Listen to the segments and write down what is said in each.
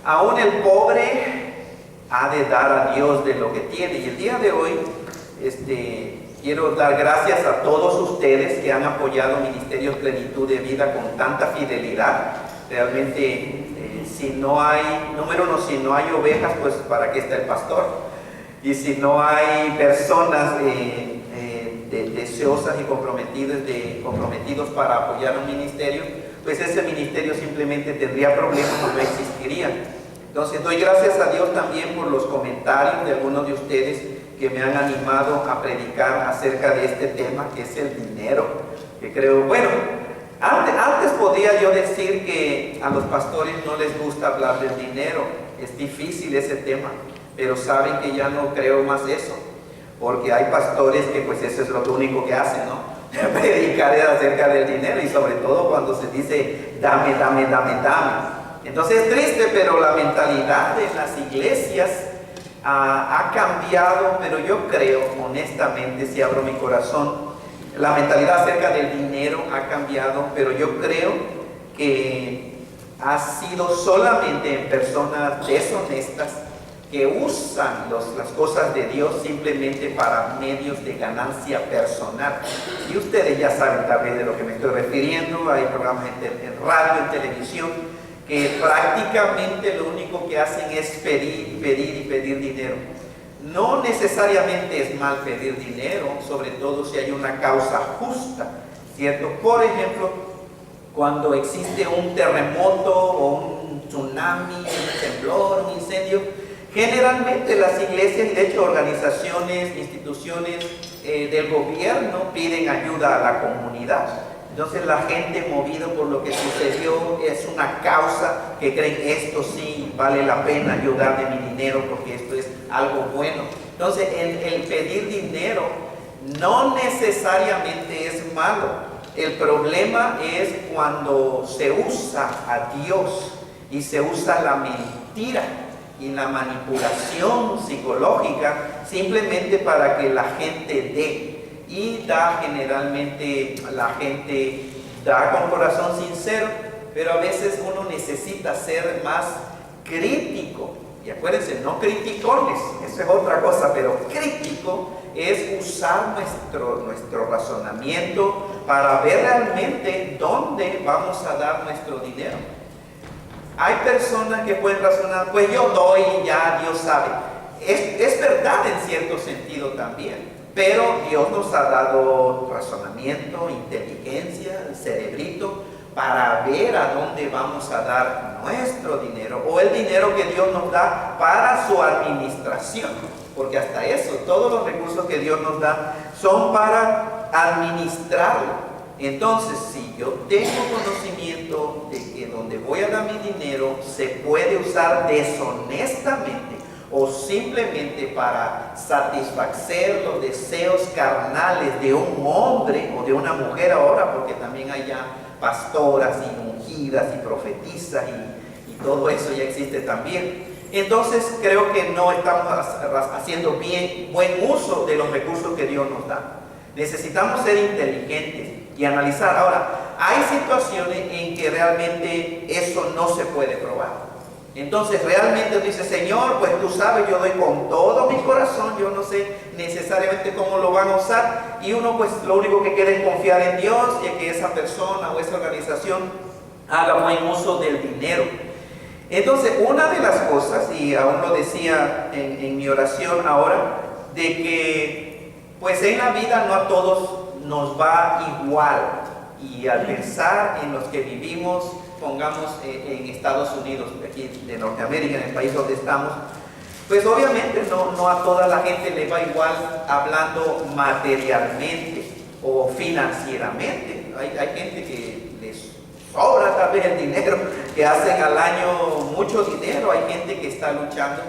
Aún el pobre ha de dar a Dios de lo que tiene. Y el día de hoy quiero dar gracias a todos ustedes que han apoyado Ministerios Plenitud de Vida con tanta fidelidad. Realmente, si no hay, número uno, si no hay ovejas, pues ¿para qué está el pastor? Y si no hay personas deseosas y comprometidos para apoyar un ministerio, pues ese ministerio simplemente tendría problemas y no existiría. Entonces doy gracias a Dios también por los comentarios de algunos de ustedes que me han animado a predicar acerca de este tema, que es el dinero, que creo, bueno, antes podía yo decir que a los pastores no les gusta hablar del dinero, es difícil ese tema, pero saben que ya no creo más eso, porque hay pastores que pues eso es lo único que hacen, ¿no? Predicar acerca del dinero, y sobre todo cuando se dice dame, dame, dame, dame. Entonces es triste, pero la mentalidad de las iglesias ha cambiado, pero yo creo, honestamente, si abro mi corazón, la mentalidad acerca del dinero ha cambiado, pero yo creo que ha sido solamente en personas deshonestas que usan las cosas de Dios simplemente para medios de ganancia personal. Y ustedes ya saben tal vez de lo que me estoy refiriendo. Hay programas en radio, en televisión, que prácticamente lo único que hacen es pedir, pedir y pedir dinero. No necesariamente es mal pedir dinero, sobre todo si hay una causa justa, ¿cierto? Por ejemplo, cuando existe un terremoto o un tsunami, un temblor, un incendio, generalmente las iglesias y de hecho organizaciones, instituciones del gobierno piden ayuda a la comunidad. Entonces la gente, movido por lo que sucedió, es una causa que creen esto sí vale la pena ayudar de mi dinero porque esto es algo bueno. Entonces el pedir dinero no necesariamente es malo. El problema es cuando se usa a Dios y se usa la mentira y la manipulación psicológica simplemente para que la gente dé. Y generalmente la gente da con corazón sincero, pero a veces uno necesita ser más crítico. Y acuérdense, no criticones, eso es otra cosa, pero crítico es usar nuestro razonamiento para ver realmente dónde vamos a dar nuestro dinero. Hay personas que pueden razonar, pues yo doy y ya Dios sabe. Es verdad en cierto sentido también. Pero Dios nos ha dado razonamiento, inteligencia, el cerebrito, para ver a dónde vamos a dar nuestro dinero o el dinero que Dios nos da para su administración. Porque hasta eso, todos los recursos que Dios nos da son para administrarlo. Entonces, si yo tengo conocimiento de que donde voy a dar mi dinero se puede usar deshonestamente, o simplemente para satisfacer los deseos carnales de un hombre o de una mujer ahora, porque también hay ya pastoras y ungidas y profetizas y todo eso ya existe también. Entonces creo que no estamos haciendo buen uso de los recursos que Dios nos da. Necesitamos ser inteligentes y analizar. Ahora, hay situaciones en que realmente eso no se puede probar. Entonces realmente dice, Señor, pues tú sabes, yo doy con todo mi corazón, yo no sé necesariamente cómo lo van a usar, y uno pues lo único que quiere es confiar en Dios y que esa persona o esa organización haga buen uso del dinero. Entonces una de las cosas, y aún lo decía en mi oración ahora, de que pues en la vida no a todos nos va igual, y al pensar en los que vivimos, pongamos en Estados Unidos, aquí de Norteamérica, en el país donde estamos, pues obviamente no a toda la gente le va igual hablando materialmente o financieramente. Hay gente que les sobra tal vez el dinero, que hacen al año mucho dinero, hay gente que está luchando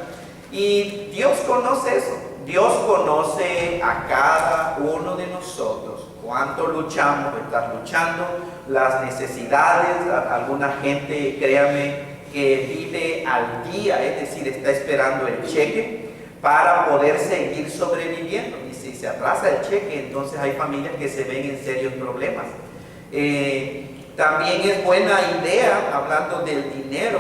y Dios conoce eso. Dios conoce a cada uno de nosotros, cuánto luchamos, estás luchando, las necesidades. Alguna gente, créame, que vive al día, es decir, está esperando el cheque para poder seguir sobreviviendo. Y si se atrasa el cheque, entonces hay familias que se ven en serios problemas. También es buena idea, hablando del dinero,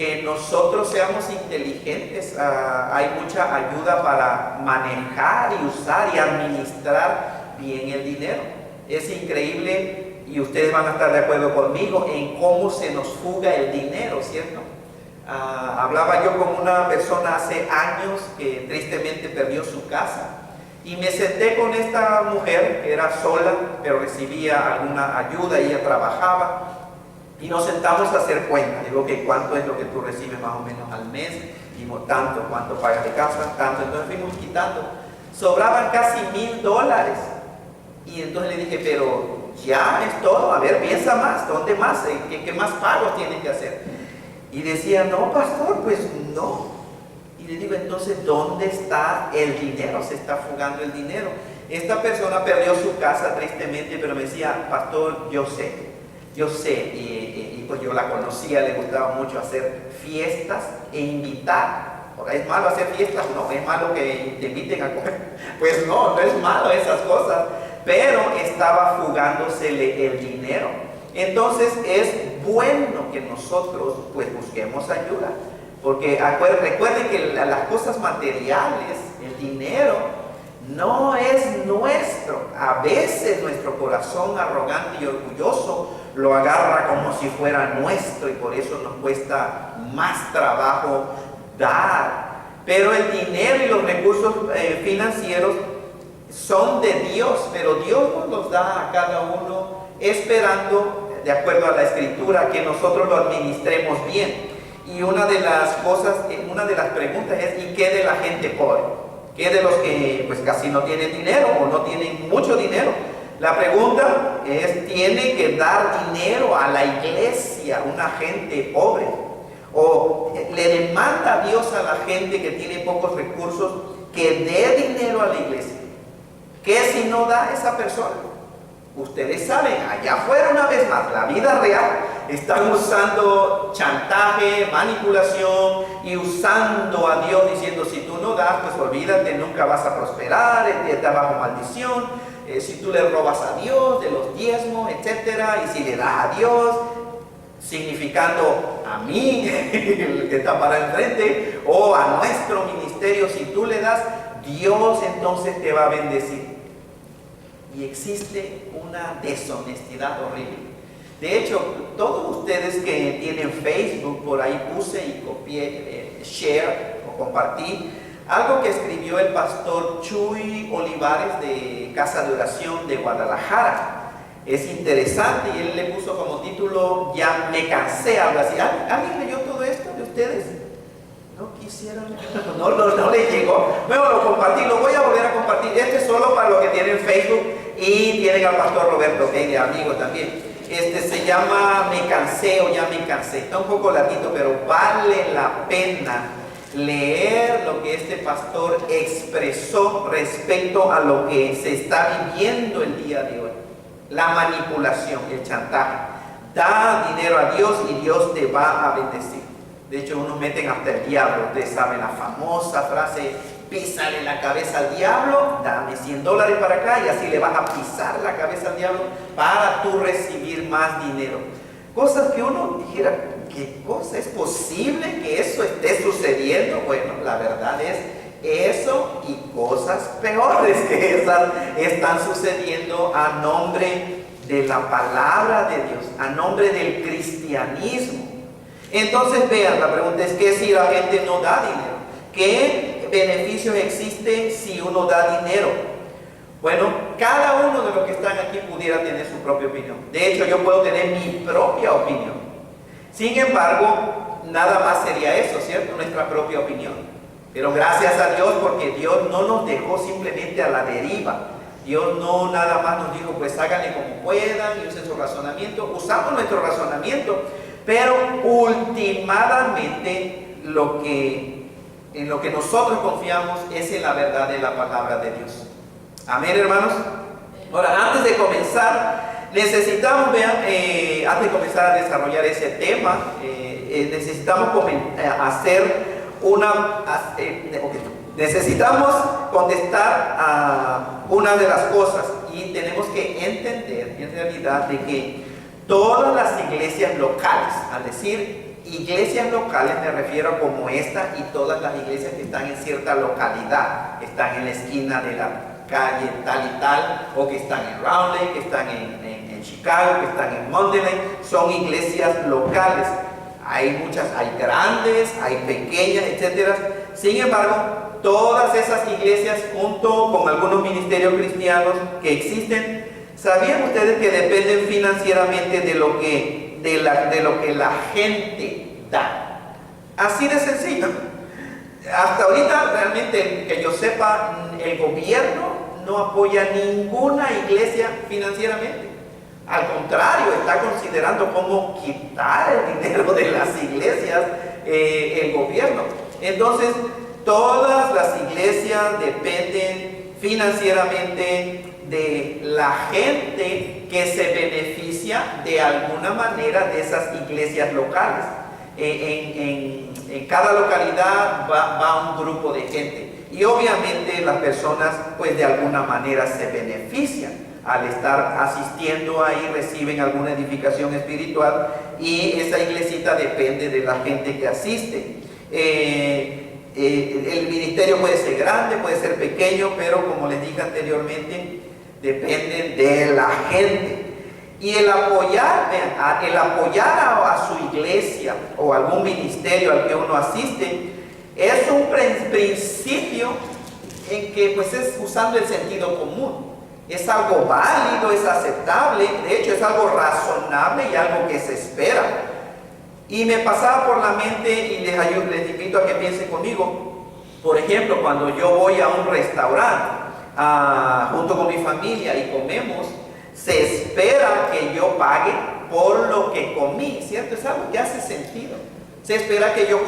que nosotros seamos inteligentes. Hay mucha ayuda para manejar y usar y administrar bien el dinero. Es increíble, y ustedes van a estar de acuerdo conmigo, en cómo se nos fuga el dinero, ¿cierto? Hablaba yo con una persona hace años que tristemente perdió su casa, y me senté con esta mujer que era sola, pero recibía alguna ayuda, ella trabajaba, y nos sentamos a hacer cuentas. Digo, que ¿cuánto es lo que tú recibes más o menos al mes? Dijimos, tanto. ¿Cuánto pagas de casa? Tanto. Entonces fuimos quitando. Sobraban casi $1000. Y entonces le dije, pero ya es todo. A ver, piensa más. ¿Dónde más? ¿Qué más pagos tienes que hacer? Y decía, no, pastor, pues no. Y le digo, entonces, ¿dónde está el dinero? Se está fugando el dinero. Esta persona perdió su casa tristemente, pero me decía, pastor, yo sé, y pues yo la conocía, le gustaba mucho hacer fiestas e invitar. Ahora, ¿es malo hacer fiestas? No. ¿Es malo que te inviten a comer? Pues no es malo esas cosas, pero estaba fugándosele el dinero. Entonces es bueno que nosotros pues busquemos ayuda, porque recuerden que las cosas materiales, el dinero, no es nuestro. A veces nuestro corazón arrogante y orgulloso lo agarra como si fuera nuestro, y por eso nos cuesta más trabajo dar. Pero el dinero y los recursos financieros son de Dios, pero Dios nos los da a cada uno esperando, de acuerdo a la Escritura, que nosotros lo administremos bien. Y una de las preguntas es, ¿y qué de la gente pobre? ¿Qué de los que pues casi no tienen dinero o no tienen mucho dinero? La pregunta es, ¿tiene que dar dinero a la iglesia una gente pobre? ¿O le demanda Dios a la gente que tiene pocos recursos que dé dinero a la iglesia? ¿Qué si no da esa persona? Ustedes saben, allá afuera, una vez más, la vida real, están usando chantaje, manipulación y usando a Dios diciendo, si tú no das, pues olvídate, nunca vas a prosperar, está bajo maldición. Si tú le robas a Dios de los diezmos, etcétera, y si le das a Dios, significando a mí, el que está para enfrente, o a nuestro ministerio, si tú le das, Dios entonces te va a bendecir. Y existe una deshonestidad horrible. De hecho, todos ustedes que tienen Facebook, por ahí puse y copié, share o compartí, algo que escribió el pastor Chuy Olivares de Casa de Oración de Guadalajara. Es interesante, y él le puso como título, ya me cansé, algo así. ¿Alguien leyó todo esto de ustedes? No quisieron, no le llegó. Bueno, lo compartí, lo voy a volver a compartir. Este es solo para los que tienen Facebook y tienen al pastor Roberto, que de amigo también. Se llama Me cansé o Ya me cansé. Está un poco larguito, pero vale la pena leer lo que este pastor expresó respecto a lo que se está viviendo el día de hoy. La manipulación, el chantaje. Da dinero a Dios y Dios te va a bendecir. De hecho, unos meten hasta el diablo. Ustedes saben la famosa frase, písale la cabeza al diablo, dame $100 para acá, y así le vas a pisar la cabeza al diablo para tú recibir más dinero. Cosas que uno dijera, ¿qué cosa? ¿Es posible que eso esté sucediendo? Bueno, la verdad es eso y cosas peores que esas están sucediendo a nombre de la palabra de Dios, a nombre del cristianismo. Entonces vean, la pregunta es que si la gente no da dinero, ¿qué beneficios existen si uno da dinero? Bueno, cada uno de los que están aquí pudiera tener su propia opinión. De hecho, yo puedo tener mi propia opinión. Sin embargo, nada más sería eso, ¿cierto? Nuestra propia opinión. Pero gracias a Dios, porque Dios no nos dejó simplemente a la deriva. Dios no nada más nos dijo, pues háganle como puedan y usen su razonamiento. Usamos nuestro razonamiento, pero últimamente en lo que nosotros confiamos es en la verdad de la palabra de Dios. Amén, hermanos. Ahora, antes de comenzar, necesitamos, antes de comenzar a desarrollar ese tema, necesitamos necesitamos contestar a una de las cosas, y tenemos que entender en realidad de que todas las iglesias locales, al decir iglesias locales me refiero como esta y todas las iglesias que están en cierta localidad, que están en la esquina de la calle tal y tal, o que están en Rowley, que están en Chicago, que están en Monterey, son iglesias locales. Hay muchas, hay grandes, hay pequeñas, etcétera. Sin embargo, todas esas iglesias, junto con algunos ministerios cristianos que existen, ¿sabían ustedes que dependen financieramente de lo que la gente da? Así de sencillo. Hasta ahorita, realmente, que yo sepa, el gobierno no apoya ninguna iglesia financieramente. Al contrario, está considerando cómo quitar el dinero de las iglesias el gobierno. Entonces, todas las iglesias dependen financieramente de la gente que se beneficia de alguna manera de esas iglesias locales. En cada localidad va un grupo de gente y obviamente las personas pues de alguna manera se benefician al estar asistiendo ahí, reciben alguna edificación espiritual y esa iglesita depende de la gente que asiste. El ministerio puede ser grande, puede ser pequeño, pero como les dije anteriormente, depende de la gente. Y el apoyar a su iglesia o algún ministerio al que uno asiste es un principio en que pues es usando el sentido común. Es algo válido, es aceptable, de hecho es algo razonable y algo que se espera. Y me pasaba por la mente y les invito a que piensen conmigo. Por ejemplo, cuando yo voy a un restaurante junto con mi familia y comemos, se espera que yo pague por lo que comí, ¿cierto? Es algo que hace sentido. Se espera que yo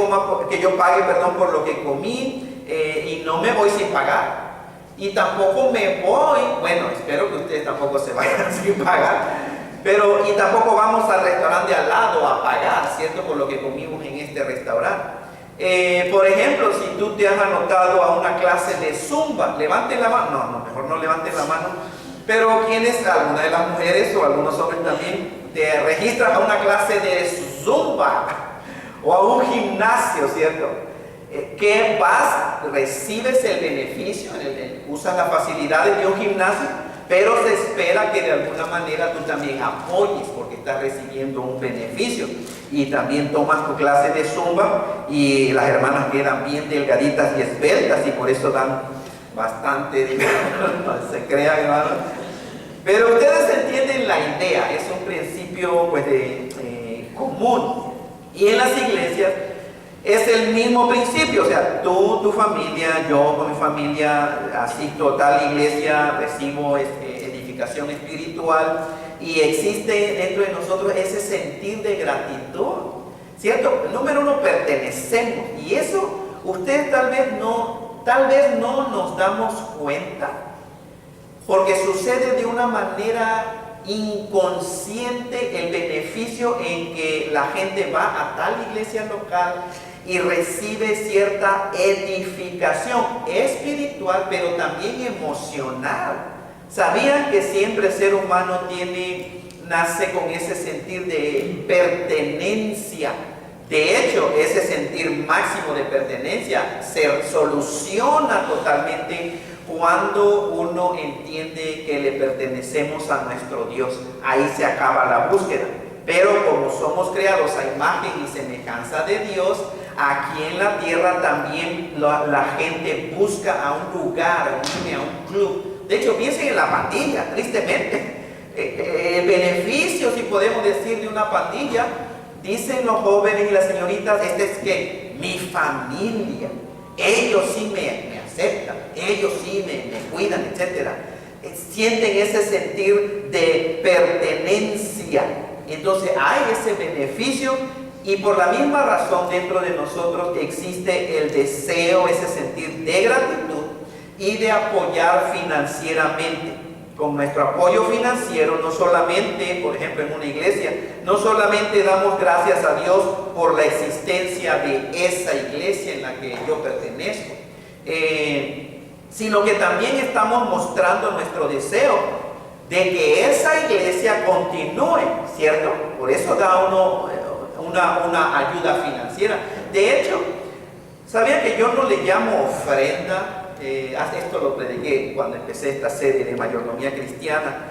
pague por lo que comí y no me voy sin pagar. Y tampoco me voy, bueno, espero que ustedes tampoco se vayan sin pagar, y tampoco vamos al restaurante de al lado a pagar, ¿cierto? Por lo que comimos en este restaurante. Por ejemplo, si tú te has anotado a una clase de Zumba, levanten la mano, no, mejor no levanten la mano, pero ¿quiénes? Alguna de las mujeres o algunos hombres también te registran a una clase de Zumba o a un gimnasio, ¿cierto? Que vas, recibes el beneficio, usas las facilidades de un gimnasio, pero se espera que de alguna manera tú también apoyes porque estás recibiendo un beneficio. Y también tomas tu clase de Zumba y las hermanas quedan bien delgaditas y esbeltas y por eso dan bastante dinero, no se crean, hermanos. Pero ustedes entienden la idea, es un principio pues, común. Y en las iglesias es el mismo principio, o sea, tú, tu familia, yo con mi familia asisto a tal iglesia, recibo edificación espiritual y existe dentro de nosotros ese sentir de gratitud, ¿cierto? Número uno, pertenecemos y eso ustedes tal vez no nos damos cuenta porque sucede de una manera inconsciente el beneficio en que la gente va a tal iglesia local y recibe cierta edificación espiritual, pero también emocional. ¿Sabían que siempre el ser humano nace con ese sentir de pertenencia? De hecho, ese sentir máximo de pertenencia se soluciona totalmente cuando uno entiende que le pertenecemos a nuestro Dios. Ahí se acaba la búsqueda. Pero como somos creados a imagen y semejanza de Dios, aquí en la tierra también la gente busca a un lugar, a un club. De hecho, piensen en la pandilla, tristemente. El beneficio, si podemos decir, de una pandilla, dicen los jóvenes y las señoritas, es que mi familia, ellos sí me aceptan, ellos sí me cuidan, etc. Sienten ese sentir de pertenencia. Entonces hay ese beneficio y por la misma razón dentro de nosotros existe el deseo, ese sentir de gratitud y de apoyar financieramente. Con nuestro apoyo financiero, no solamente, por ejemplo, en una iglesia, no solamente damos gracias a Dios por la existencia de esa iglesia en la que yo pertenezco, sino que también estamos mostrando nuestro deseo de que esa iglesia continúe, ¿cierto? Por eso da uno una ayuda financiera. De hecho, ¿sabían que yo no le llamo ofrenda? Esto lo prediqué cuando empecé esta serie de mayordomía cristiana.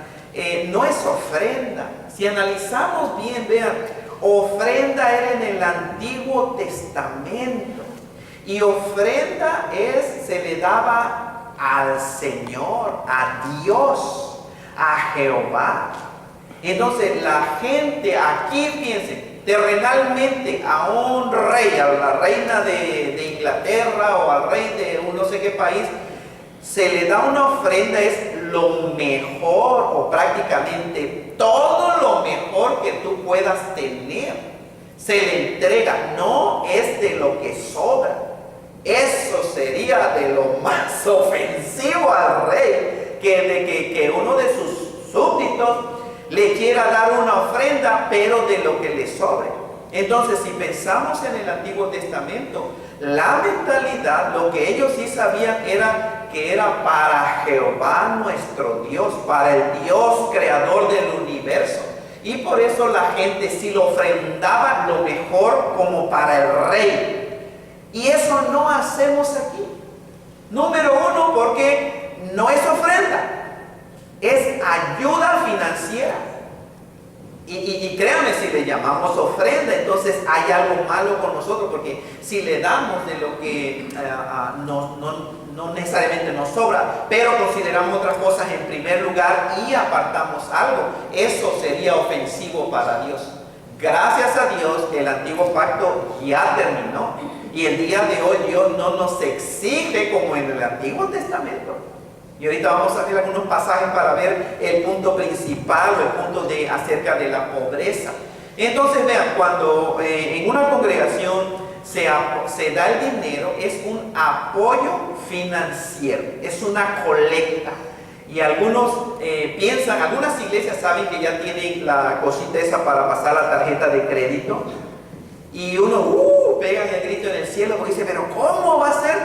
No es ofrenda. Si analizamos bien, vean, ofrenda era en el Antiguo Testamento. Y ofrenda se le daba al Señor, a Dios, a Jehová. Entonces la gente aquí, fíjense, terrenalmente a un rey, a la reina de Inglaterra o al rey de un no sé qué país, se le da una ofrenda, es lo mejor o prácticamente todo lo mejor que tú puedas tener. Se le entrega, no es de lo que sobra. Eso sería de lo más ofensivo al rey, que uno de sus súbditos le quiera dar una ofrenda, pero de lo que le sobre. Entonces, si pensamos en el Antiguo Testamento, la mentalidad, lo que ellos sí sabían era que era para Jehová nuestro Dios, para el Dios creador del universo. Y por eso la gente sí lo ofrendaba lo mejor como para el rey. Y eso no hacemos aquí. Número uno, porque no es ofrenda, es ayuda financiera. Y créanme, si le llamamos ofrenda, entonces hay algo malo con nosotros, porque si le damos de lo que no necesariamente nos sobra, pero consideramos otras cosas en primer lugar y apartamos algo, eso sería ofensivo para Dios. Gracias a Dios, el antiguo pacto ya terminó. Y el día de hoy Dios no nos exige como en el Antiguo Testamento. Y ahorita vamos a ver algunos pasajes para ver el punto principal o el punto acerca de la pobreza. Entonces vean, cuando en una congregación se da el dinero, es un apoyo financiero, es una colecta. Y algunos piensan, algunas iglesias saben que ya tienen la cosita esa para pasar la tarjeta de crédito. Y uno pega el grito en el cielo porque dice, pero ¿cómo va a ser?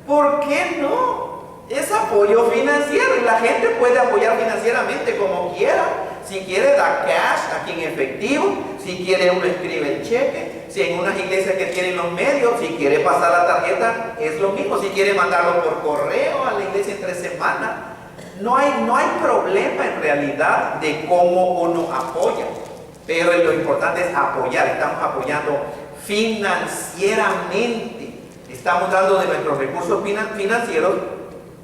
¿Por qué no? Es apoyo financiero y la gente puede apoyar financieramente como quiera. Si quiere dar cash aquí en efectivo, si quiere uno escribe el cheque, si en unas iglesias que tienen los medios, si quiere pasar la tarjeta, es lo mismo. Si quiere mandarlo por correo a la iglesia en 3 semanas, no hay problema en realidad de cómo uno apoya. Pero lo importante es apoyar, estamos apoyando financieramente. Estamos dando de nuestros recursos financieros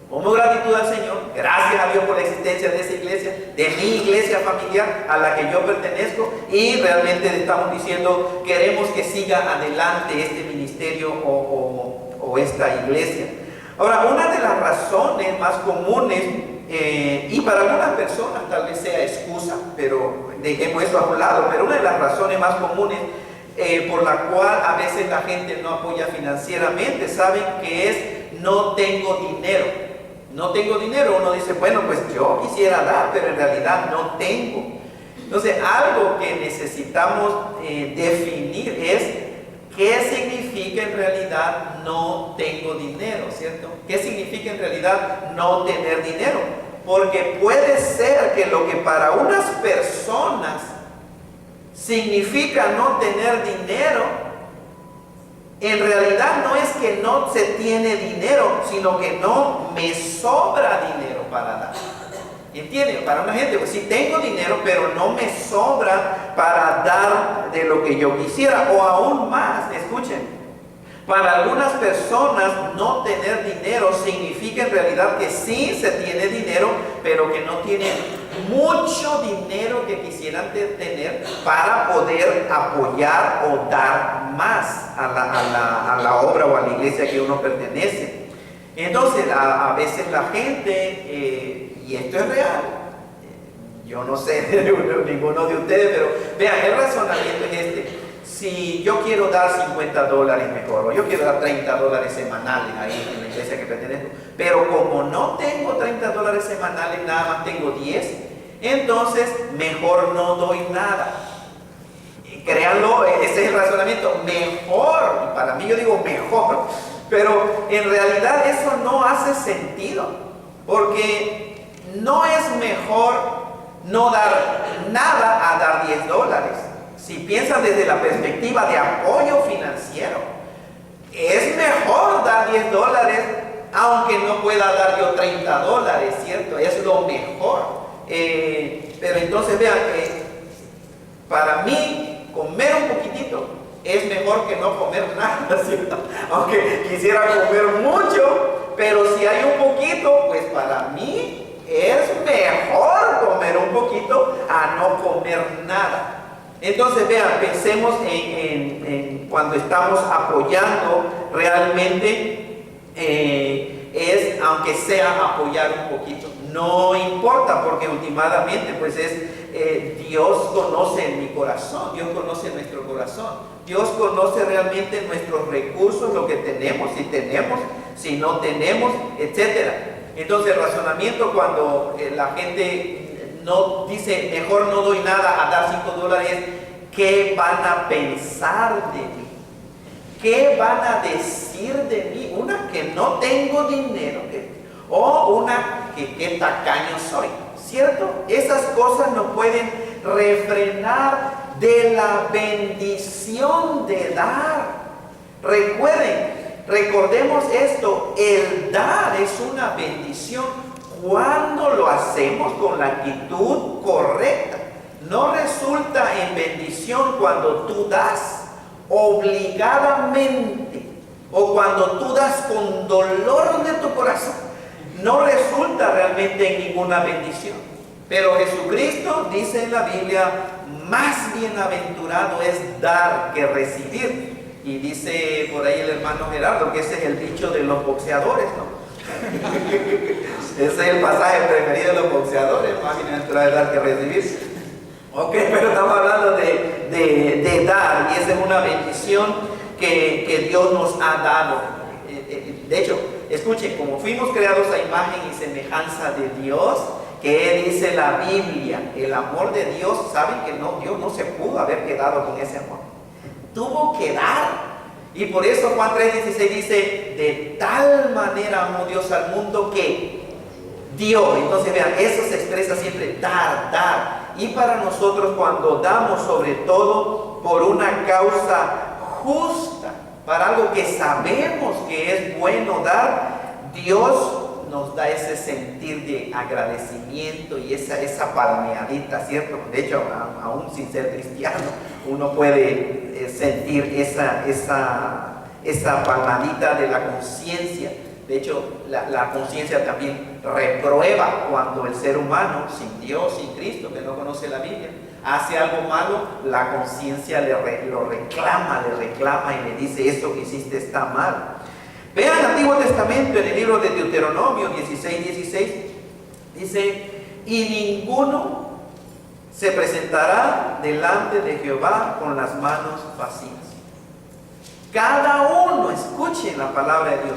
como gratitud al Señor. Gracias a Dios por la existencia de esa iglesia, de mi iglesia familiar a la que yo pertenezco. Y realmente estamos diciendo, queremos que siga adelante este ministerio o esta iglesia. Ahora, una de las razones más comunes, y para algunas personas tal vez sea excusa, pero dejemos eso a un lado, pero una de las razones más comunes por la cual a veces la gente no apoya financieramente, saben que es no tengo dinero. No tengo dinero. Uno dice, bueno, pues yo quisiera dar, pero en realidad no tengo. Entonces, algo que necesitamos definir es qué significa en realidad no tengo dinero, ¿cierto? ¿Qué significa en realidad no tener dinero? Porque puede ser que lo que para unas personas significa no tener dinero, en realidad no es que no se tiene dinero, sino que no me sobra dinero para dar. ¿Entienden? Para una gente, pues sí tengo dinero, pero no me sobra para dar de lo que yo quisiera. O aún más, escuchen, para algunas personas no tener dinero significa en realidad que sí se tiene dinero, pero que no tienen mucho dinero que quisieran tener para poder apoyar o dar más a la obra o a la iglesia que uno pertenece. Entonces, a veces la gente, y esto es real, yo no sé de ninguno de ustedes, pero vean, el razonamiento es este. Si yo quiero dar $50 mejor, o yo quiero dar $30 semanales ahí en la iglesia que pertenezco, pero como no tengo $30 semanales, nada más tengo 10, entonces mejor no doy nada. Créanlo, ese es el razonamiento, mejor, para mí yo digo mejor, pero en realidad eso no hace sentido, porque no es mejor no dar nada a dar $10. si piensan desde la perspectiva de apoyo financiero, es mejor dar $10, aunque no pueda dar yo $30, ¿cierto? Es lo mejor. Pero entonces vean, para mí, comer un poquitito es mejor que no comer nada, ¿cierto? Aunque quisiera comer mucho, pero si hay un poquito, pues para mí es mejor comer un poquito a no comer nada. Entonces vean, pensemos en cuando estamos apoyando realmente, es aunque sea apoyar un poquito, no importa, porque últimamente pues Dios conoce mi corazón, Dios conoce nuestro corazón, Dios conoce realmente nuestros recursos, lo que tenemos, si tenemos, si no tenemos, etc. Entonces el razonamiento cuando la gente no dice mejor no doy nada a dar $5, ¿qué van a pensar de mí? ¿Qué van a decir de mí? Una, que no tengo dinero, o una, que qué tacaño soy, ¿cierto? Esas cosas nos pueden refrenar de la bendición de dar. Recordemos esto, el dar es una bendición cuando lo hacemos con la actitud correcta. No resulta en bendición cuando tú das obligadamente o cuando tú das con dolor de tu corazón. No resulta realmente en ninguna bendición. Pero Jesucristo dice en la Biblia, más bienaventurado es dar que recibir. Y dice por ahí el hermano Gerardo que ese es el dicho de los boxeadores, ¿no? Ese es el pasaje preferido de los boxeadores, más bienaventurado es dar que recibir. Ok, pero estamos hablando de dar, y esa es una bendición que Dios nos ha dado. De hecho, escuchen, como fuimos creados a imagen y semejanza de Dios, que dice la Biblia, el amor de Dios, saben que Dios no se pudo haber quedado con ese amor, tuvo que dar. Y por eso Juan 3:16 dice, de tal manera amó Dios al mundo que dio. Entonces vean, eso se expresa siempre, dar. Y para nosotros cuando damos, sobre todo por una causa justa, para algo que sabemos que es bueno dar, Dios nos da ese sentir de agradecimiento y esa palmeadita, ¿cierto? De hecho, aún sin ser cristiano, uno puede sentir esa palmadita de la conciencia. De hecho, la conciencia también reprueba cuando el ser humano, sin Dios, sin Cristo, que no conoce la Biblia, hace algo malo, la conciencia lo reclama y le dice, eso que hiciste está mal. Vean el Antiguo Testamento en el libro de Deuteronomio 16:16, dice, y ninguno se presentará delante de Jehová con las manos vacías. Cada uno, escuchen la palabra de Dios,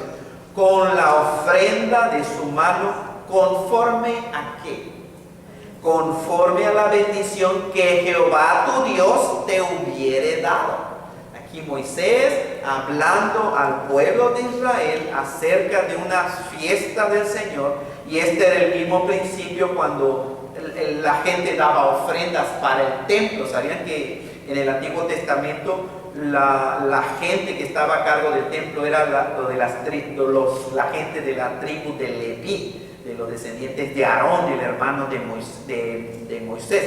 con la ofrenda de su mano, ¿conforme a qué? Conforme a la bendición que Jehová tu Dios te hubiere dado. Aquí Moisés hablando al pueblo de Israel acerca de una fiesta del Señor, y este era el mismo principio cuando la gente daba ofrendas para el templo. ¿Sabían que en el Antiguo Testamento la gente que estaba a cargo del templo era la gente de la tribu de Leví, de los descendientes de Aarón, el hermano de Moisés?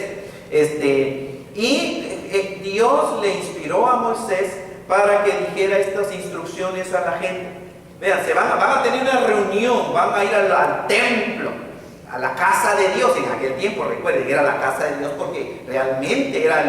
Dios le inspiró a Moisés para que dijera estas instrucciones a la gente. Vean, van a tener una reunión, van a ir al templo, a la casa de Dios. En aquel tiempo, recuerden, era la casa de Dios porque realmente era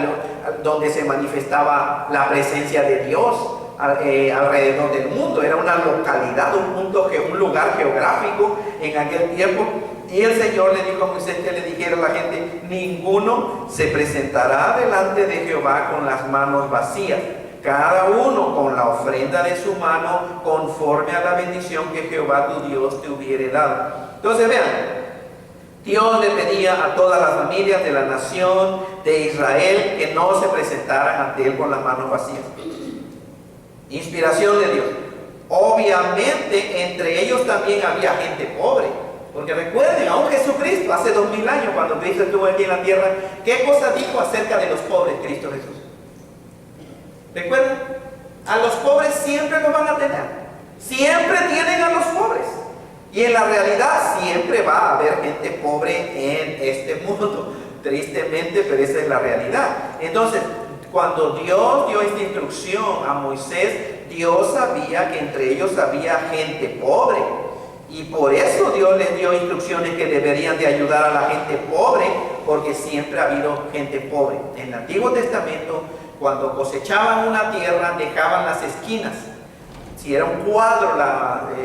donde se manifestaba la presencia de Dios alrededor del mundo. Era una localidad, un lugar geográfico en aquel tiempo. Y el Señor le dijo a Moisés que le dijera a la gente, ninguno se presentará delante de Jehová con las manos vacías, cada uno con la ofrenda de su mano, conforme a la bendición que Jehová tu Dios te hubiere dado. Entonces vean, Dios le pedía a todas las familias de la nación de Israel que no se presentaran ante él con las manos vacías. Inspiración de Dios. Obviamente entre ellos también había gente pobre, porque recuerden, aún Jesucristo hace 2000 años, cuando Cristo estuvo aquí en la tierra, ¿qué cosa dijo acerca de los pobres Cristo Jesús? ¿Recuerdan? A los pobres siempre los van a tener. Siempre tienen a los pobres. Y en la realidad siempre va a haber gente pobre en este mundo. Tristemente, pero esa es la realidad. Entonces, cuando Dios dio esta instrucción a Moisés, Dios sabía que entre ellos había gente pobre. Y por eso Dios les dio instrucciones que deberían de ayudar a la gente pobre, porque siempre ha habido gente pobre. En el Antiguo Testamento, cuando cosechaban una tierra, dejaban las esquinas. Si era un cuadro,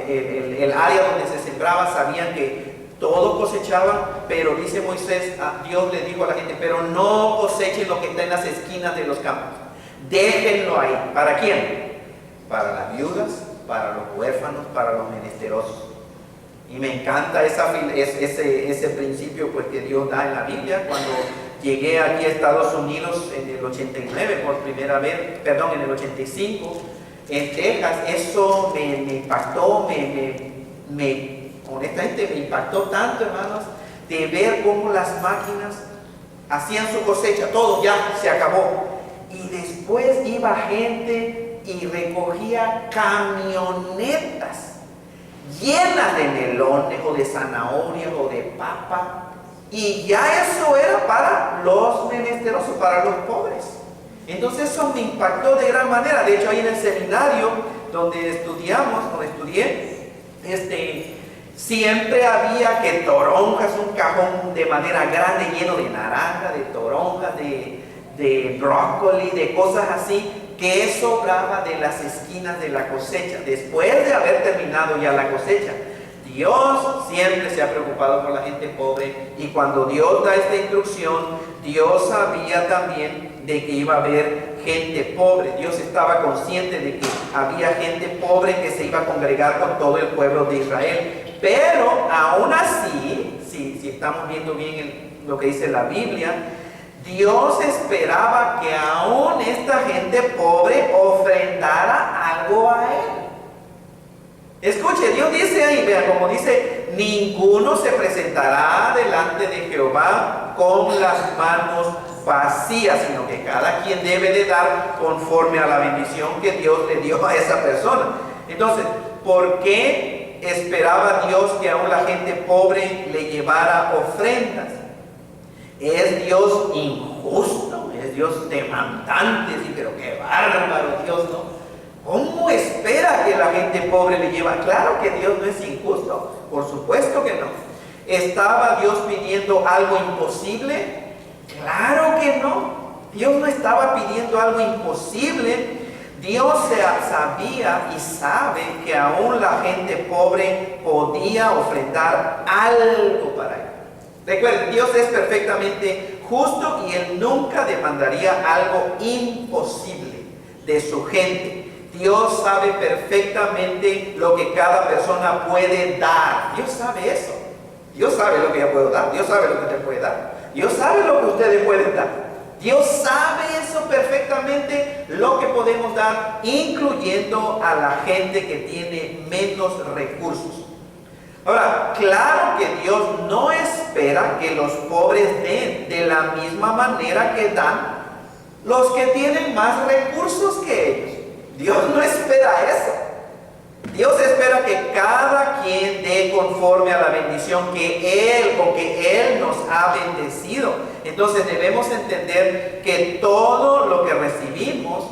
el área donde se sembraba, sabían que todo cosechaban, pero dice Moisés, Dios le dijo a la gente, pero no cosechen lo que está en las esquinas de los campos. Déjenlo ahí. ¿Para quién? Para las viudas, para los huérfanos, para los menesterosos. Y me encanta ese principio pues, que Dios da en la Biblia. Cuando llegué aquí a Estados Unidos en el 89 por primera vez, perdón, en el 85, en Texas, eso me impactó, honestamente me impactó tanto, hermanos, de ver cómo las máquinas hacían su cosecha, todo ya se acabó. Y después iba gente y recogía camionetas llenas de melones o de zanahorias o de papa, y ya eso era para los menesterosos, para los pobres. Entonces eso me impactó de gran manera. De hecho, ahí en el seminario donde estudié, siempre había que toronjas, un cajón de madera grande lleno de naranja, de toronjas, de brócoli, de cosas así, que sobraba de las esquinas de la cosecha, después de haber terminado ya la cosecha. Dios siempre se ha preocupado por la gente pobre, y cuando Dios da esta instrucción, Dios sabía también de que iba a haber gente pobre. Dios estaba consciente de que había gente pobre que se iba a congregar con todo el pueblo de Israel. Pero aún así, si estamos viendo bien lo que dice la Biblia, Dios esperaba que aún esta gente pobre ofrendara algo a Él. Escuche, Dios dice ahí, vean, como dice, ninguno se presentará delante de Jehová con las manos vacías, sino que cada quien debe de dar conforme a la bendición que Dios le dio a esa persona. Entonces, ¿por qué esperaba Dios que aún la gente pobre le llevara ofrendas? ¿Es Dios injusto? ¿Es Dios demandante? Sí, pero qué bárbaro Dios, ¿no? ¿Cómo espera que la gente pobre le lleve? Claro que Dios no es injusto, por supuesto que no. ¿Estaba Dios pidiendo algo imposible? Claro que no. Dios no estaba pidiendo algo imposible. Dios sabía y sabe que aún la gente pobre podía ofrendar algo para Él. Recuerden, Dios es perfectamente justo y Él nunca demandaría algo imposible de su gente. Dios sabe perfectamente lo que cada persona puede dar. Dios sabe eso. Dios sabe lo que yo puedo dar. Dios sabe lo que usted puede dar. Dios sabe lo que ustedes pueden dar. Dios sabe eso perfectamente, lo que podemos dar, incluyendo a la gente que tiene menos recursos. Ahora, claro que Dios no espera que los pobres den de la misma manera que dan los que tienen más recursos que ellos. Dios no espera eso. Dios espera que cada quien dé conforme a la bendición que Él nos ha bendecido. Entonces debemos entender que todo lo que recibimos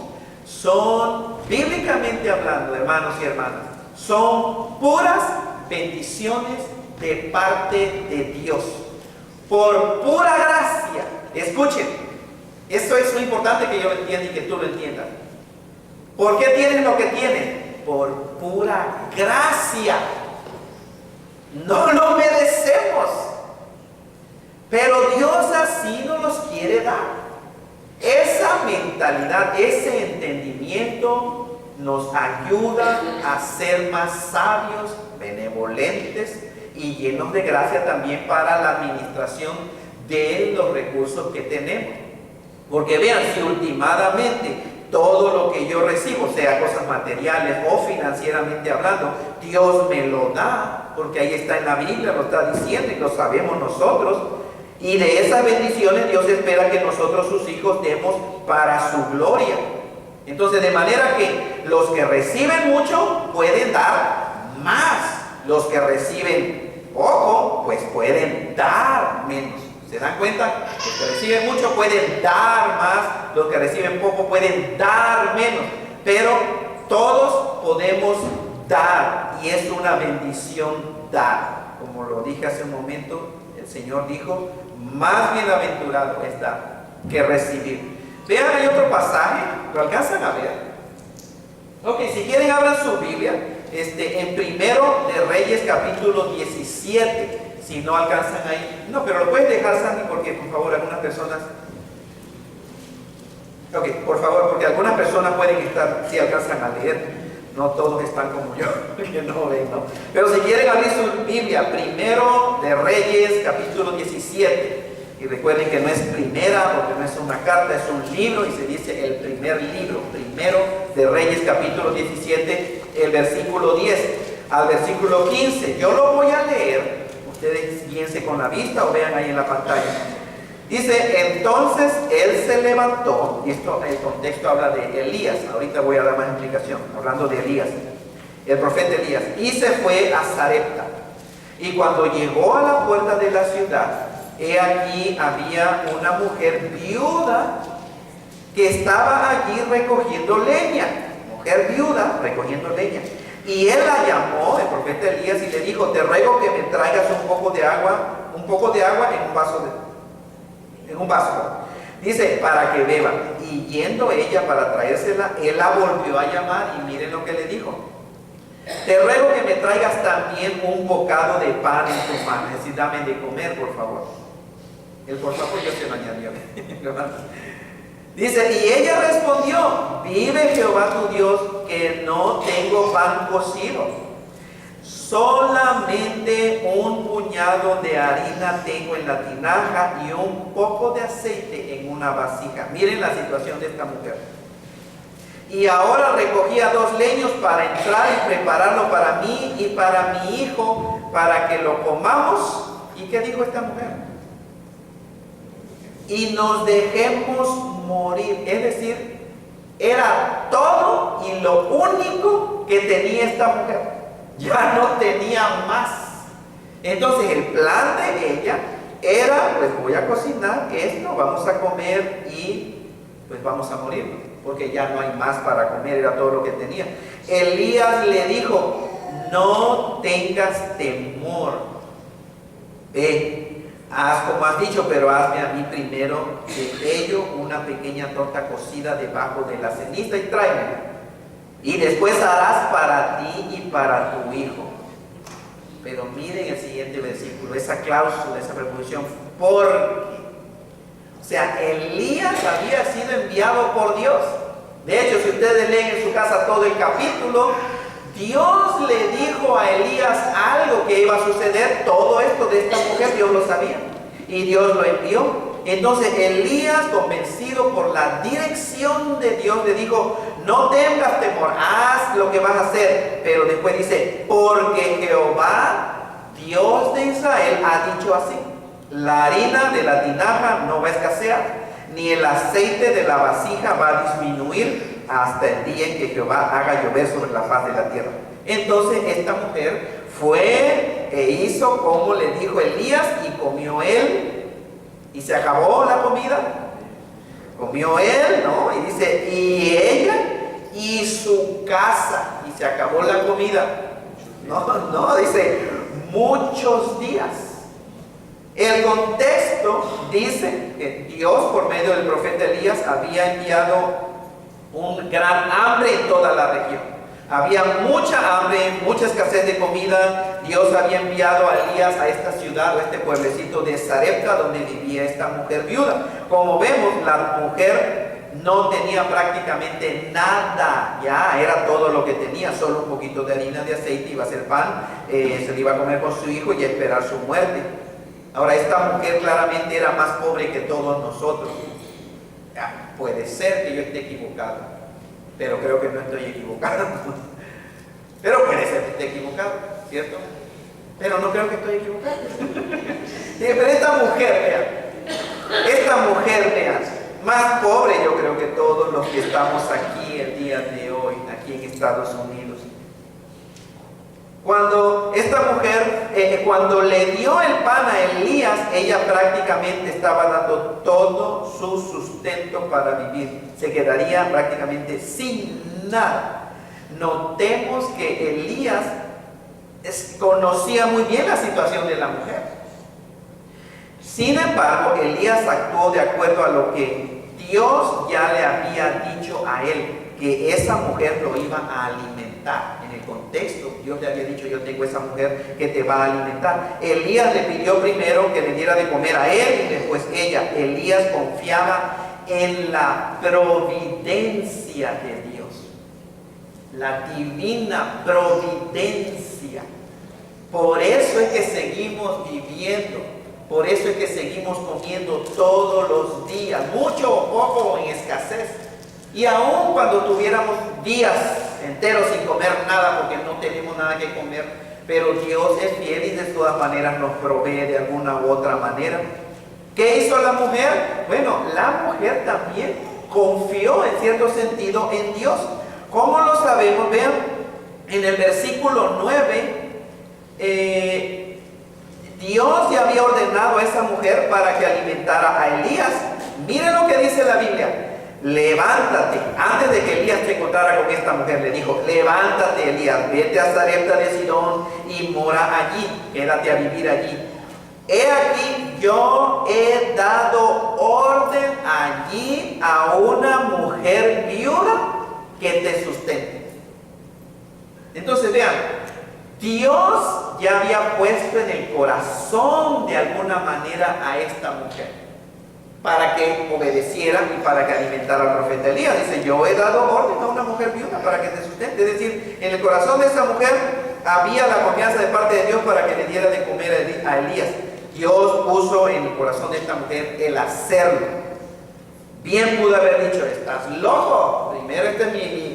son, bíblicamente hablando, hermanos y hermanas, son puras bendiciones de parte de Dios, por pura gracia. Escuchen, esto es muy importante que yo lo entienda y que tú lo entiendas. ¿Por qué tienen lo que tienen? Por pura gracia. No lo merecemos, pero Dios así nos los quiere dar. Esa mentalidad, ese entendimiento nos ayuda a ser más sabios, benevolentes y llenos de gracia también para la administración de los recursos que tenemos. Porque vean, si últimamente todo lo que yo recibo, sea cosas materiales o financieramente hablando, Dios me lo da, porque ahí está en la Biblia, lo está diciendo y lo sabemos nosotros. Y de esas bendiciones Dios espera que nosotros, sus hijos, demos para su gloria. Entonces, de manera que los que reciben mucho pueden dar más. Los que reciben poco, pues pueden dar menos. ¿Se dan cuenta? Los que reciben mucho pueden dar más, los que reciben poco pueden dar menos. Pero todos podemos dar y es una bendición dar. Como lo dije hace un momento, el Señor dijo, más bienaventurado es dar que recibir. Vean, hay otro pasaje, ¿lo alcanzan a ver? Ok, si quieren abran su Biblia, en Primero de Reyes capítulo 17, si no alcanzan ahí. No, pero lo pueden dejar, Sandy, porque por favor algunas personas... Ok, por favor, porque algunas personas pueden estar, si alcanzan a leer. No todos están como yo, que no ven, ¿no? Pero si quieren abrir su Biblia, Primero de Reyes, capítulo 17. Y recuerden que no es primera, porque no es una carta, es un libro, y se dice el primer libro. Primero de Reyes, capítulo 17, el versículo 10 al versículo 15. Yo lo voy a leer, ustedes guíense con la vista o vean ahí en la pantalla. Dice, entonces él se levantó, y esto, el contexto habla de Elías, ahorita voy a dar más explicación, hablando de Elías, el profeta Elías, y se fue a Sarepta. Y cuando llegó a la puerta de la ciudad, he aquí había una mujer viuda que estaba allí recogiendo leña, mujer viuda recogiendo leña. Y él la llamó, el profeta Elías, y le dijo, te ruego que me traigas un poco de agua en un vaso. Dice, para que beba. Y yendo ella para traérsela, él la volvió a llamar y miren lo que le dijo. Te ruego que me traigas también un bocado de pan en tu mano. Es decir, dame de comer, por favor. El por favor yo se lo añadió. Dice, y ella respondió, vive Jehová tu Dios, que no tengo pan cocido. Solamente un puñado de harina tengo en la tinaja y un poco de aceite en una vasija. Miren la situación de esta mujer. Y ahora recogía 2 leños para entrar y prepararlo para mí y para mi hijo, para que lo comamos. ¿Y qué dijo esta mujer? Y nos dejemos morir. Es decir, era todo y lo único que tenía esta mujer. Ya no tenía más. Entonces el plan de ella era, pues voy a cocinar esto, vamos a comer y pues vamos a morir, porque ya no hay más para comer, era todo lo que tenía. Elías le dijo, no tengas temor, ve, haz como has dicho, pero hazme a mí primero de ello una pequeña torta cocida debajo de la ceniza y tráemela. Y después harás para ti y para tu hijo. Pero miren el siguiente versículo, esa cláusula, esa preposición, porque. O sea, Elías había sido enviado por Dios. De hecho, si ustedes leen en su casa todo el capítulo, Dios le dijo a Elías algo que iba a suceder. Todo esto de esta mujer Dios lo sabía. Y Dios lo envió. Entonces Elías, convencido por la dirección de Dios, le dijo, no tengas temor, haz lo que vas a hacer. Pero después dice, porque Jehová, Dios de Israel, ha dicho así, la harina de la tinaja no va a escasear, ni el aceite de la vasija va a disminuir hasta el día en que Jehová haga llover sobre la faz de la tierra. Entonces esta mujer fue e hizo como le dijo Elías y comió él. Y se acabó la comida. Comió él, ¿no? Y dice, y ella y su casa. Y se acabó la comida. No, dice, muchos días. El contexto dice que Dios, por medio del profeta Elías, había enviado un gran hambre en toda la región. Había mucha hambre, mucha escasez de comida. Dios había enviado a Elías a esta ciudad o a este pueblecito de Sarepta, donde vivía esta mujer viuda. Como vemos, la mujer no tenía prácticamente nada, ya era todo lo que tenía, solo un poquito de harina, de aceite, iba a hacer pan, se le iba a comer con su hijo y a esperar su muerte. Ahora, esta mujer claramente era más pobre que todos nosotros. Ya, puede ser que yo esté equivocado, pero creo que no estoy equivocado. Pero puede ser que esté equivocado, ¿cierto? Pero no creo que estoy equivocado. Pero esta mujer, vean, más pobre yo creo que todos los que estamos aquí el día de hoy, aquí en Estados Unidos. Cuando esta mujer, cuando le dio el pan a Elías, ella prácticamente estaba dando todo su sustento para vivir. Se quedaría prácticamente sin nada. Notemos que Elías conocía muy bien la situación de la mujer. Sin embargo, Elías actuó de acuerdo a lo que Dios ya le había dicho a él, que esa mujer lo iba a alimentar. En el contexto, Dios le había dicho: yo tengo esa mujer que te va a alimentar. Elías le pidió primero que le diera de comer a él y después ella. Elías confiaba en la providencia de Dios, la divina providencia. Por eso es que seguimos viviendo, por eso es que seguimos comiendo todos los días, mucho o poco o en escasez. Y aún cuando tuviéramos días enteros sin comer nada porque no tenemos nada que comer, pero Dios es fiel y de todas maneras nos provee de alguna u otra manera. ¿Qué hizo la mujer? Bueno, la mujer también confió en cierto sentido en Dios. ¿Cómo lo sabemos? Vean, en el versículo 9, Dios ya había ordenado a esa mujer para que alimentara a Elías. Miren lo que dice la Biblia: levántate. Antes de que Elías se encontrara con esta mujer, le dijo: levántate, Elías, vete a Sarepta de Sidón y mora allí, quédate a vivir allí. He aquí, yo he dado orden allí a una mujer viuda que te sustente. Entonces vean, Dios ya había puesto en el corazón de alguna manera a esta mujer para que obedeciera y para que alimentara al profeta Elías. Dice: yo he dado orden a una mujer viuda para que te sustente. Es decir, en el corazón de esa mujer había la confianza de parte de Dios para que le diera de comer a Elías. Dios puso en el corazón de esta mujer el hacerlo. Bien pudo haber dicho: estás loco, primero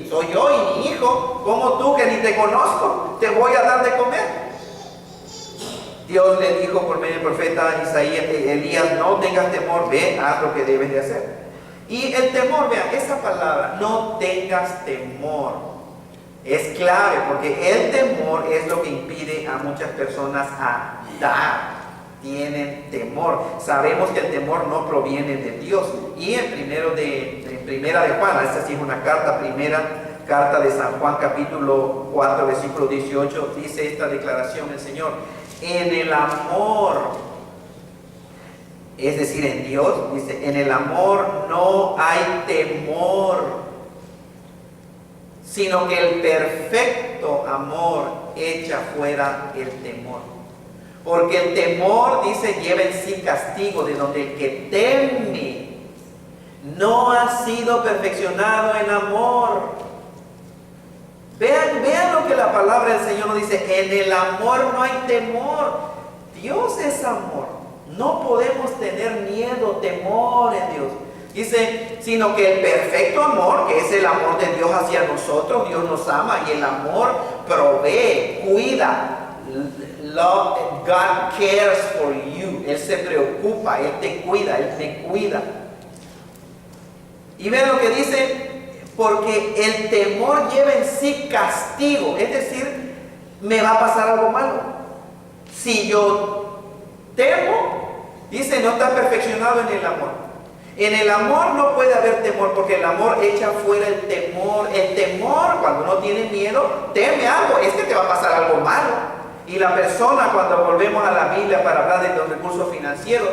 soy yo y mi hijo, como tú que ni te conozco, te voy a dar de comer. Dios le dijo por medio del profeta Isaías: Elías, no tengas temor, ve, haz lo que debes de hacer. Y el temor, vean, esa palabra, no tengas temor, es clave, porque el temor es lo que impide a muchas personas a dar. Tienen temor. Sabemos que el temor no proviene de Dios. Y en primera de Juan, esta sí es una primera carta de San Juan, capítulo 4, versículo 18, dice esta declaración el Señor: en el amor, es decir, en Dios, dice, en el amor no hay temor, sino que el perfecto amor echa fuera el temor. Porque el temor, dice, lleva en sí castigo, de donde el que teme no ha sido perfeccionado en amor. Vean lo que la palabra del Señor nos dice: en el amor no hay temor. Dios es amor. No podemos tener miedo, temor en Dios. Dice, sino que el perfecto amor, que es el amor de Dios hacia nosotros, Dios nos ama y el amor provee, cuida. God cares for you. Él se preocupa, Él te cuida, Él me cuida. Y vean lo que dice: porque el temor lleva en sí castigo, es decir, me va a pasar algo malo. Si yo temo, dice, no está perfeccionado en el amor. En el amor no puede haber temor, porque el amor echa fuera el temor. El temor, cuando uno tiene miedo, teme algo, es que te va a pasar algo malo. Y la persona, cuando volvemos a la Biblia para hablar de los recursos financieros,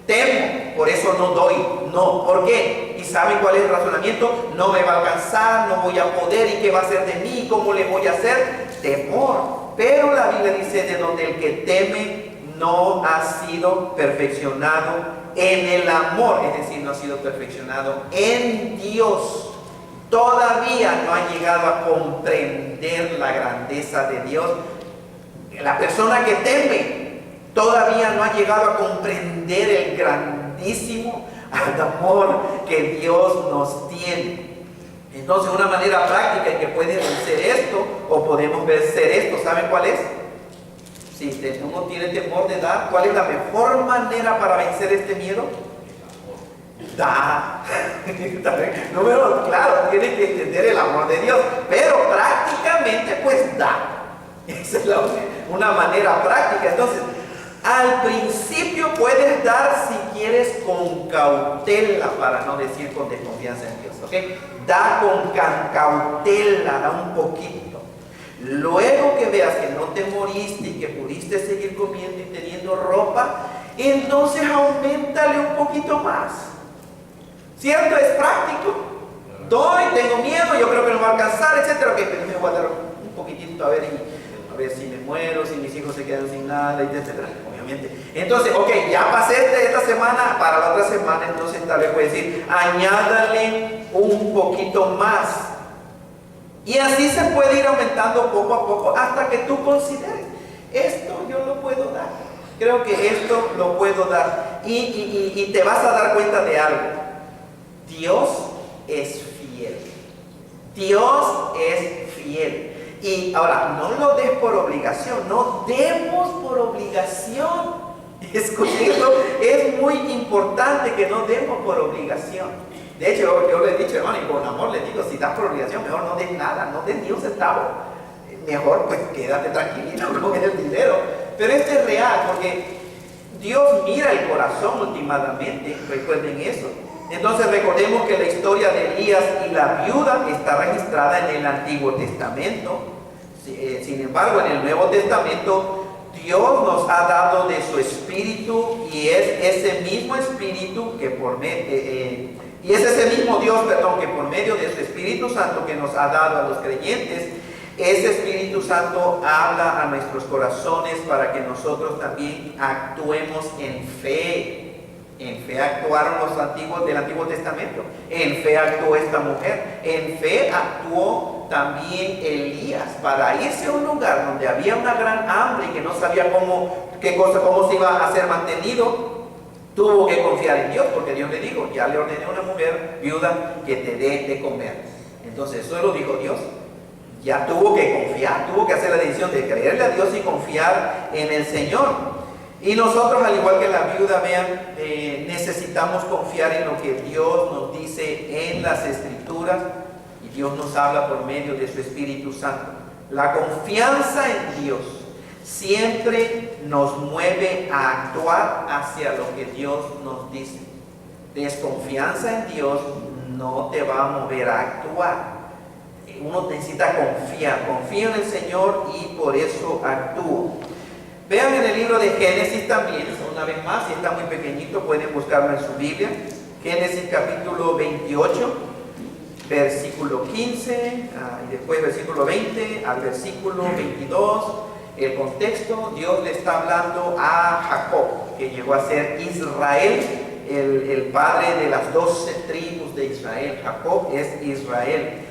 temo, por eso no doy. No, ¿por qué? ¿Y saben cuál es el razonamiento? No me va a alcanzar, no voy a poder, ¿y qué va a hacer de mí? ¿Cómo le voy a hacer? Temor. Pero la Biblia dice: de donde el que teme no ha sido perfeccionado en el amor, es decir, no ha sido perfeccionado en Dios. Todavía no ha llegado a comprender la grandeza de Dios. La persona que teme todavía no ha llegado a comprender el grandísimo amor que Dios nos tiene. Entonces, una manera práctica en que puede vencer esto, o podemos vencer esto, ¿saben cuál es? Si uno tiene temor de dar, ¿cuál es la mejor manera para vencer este miedo? da. Número, claro, tiene que entender el amor de Dios, pero prácticamente pues da. Esa es una manera práctica. Entonces, al principio puedes dar si quieres con cautela, para no decir con desconfianza en Dios, ¿ok? Da con cautela, da un poquito. Luego que veas que no te moriste y que pudiste seguir comiendo y teniendo ropa, entonces auméntale un poquito más. ¿Cierto? Es práctico. Doy, tengo miedo, yo creo que no va a alcanzar, etcétera. Ok, pero me voy a dar un poquitito a ver si me muero, si mis hijos se quedan sin nada, etcétera. Obviamente. Entonces, ok, ya pasé esta semana, para la otra semana, entonces tal vez puede decir, añádale un poquito más. Y así se puede ir aumentando poco a poco hasta que tú consideres, esto yo lo puedo dar. Creo que esto lo puedo dar. Y te vas a dar cuenta de algo. Dios es fiel. Dios es fiel. Y ahora, no lo des por obligación, no demos por obligación. Escuchando, es muy importante que no demos por obligación. De hecho, yo le he dicho, hermano, y con amor le digo, si das por obligación, mejor no des nada, no des ni un centavo. Mejor pues quédate tranquilito con el dinero. Pero esto es real, porque Dios mira el corazón últimamente, recuerden eso. Entonces recordemos que la historia de Elías y la viuda está registrada en el Antiguo Testamento. Sin embargo, en el Nuevo Testamento, Dios nos ha dado de su Espíritu, y es ese mismo Espíritu que y es ese mismo Dios, que por medio de su Espíritu Santo que nos ha dado a los creyentes, ese Espíritu Santo habla a nuestros corazones para que nosotros también actuemos en fe. En fe actuaron los antiguos del Antiguo Testamento. En fe actuó esta mujer. En fe actuó también Elías para irse a un lugar donde había una gran hambre y que no sabía cómo se iba a ser mantenido. Tuvo que confiar en Dios, porque Dios le dijo, ya le ordené a una mujer viuda que te dé de comer. Entonces eso lo dijo Dios. Ya tuvo que confiar, tuvo que hacer la decisión de creerle a Dios y confiar en el Señor. Y nosotros, al igual que la viuda, vean, necesitamos confiar en lo que Dios nos dice en las Escrituras, y Dios nos habla por medio de su Espíritu Santo. La confianza en Dios siempre nos mueve a actuar hacia lo que Dios nos dice. Desconfianza en Dios no te va a mover a actuar. Uno necesita confiar, confío en el Señor y por eso actúo. Vean en el libro de Génesis también, una vez más, si está muy pequeñito pueden buscarlo en su Biblia. Génesis capítulo 28, versículo 15, y después versículo 20 al versículo 22. El contexto, Dios le está hablando a Jacob, que llegó a ser Israel, el padre de las 12 tribus de Israel. Jacob es Israel.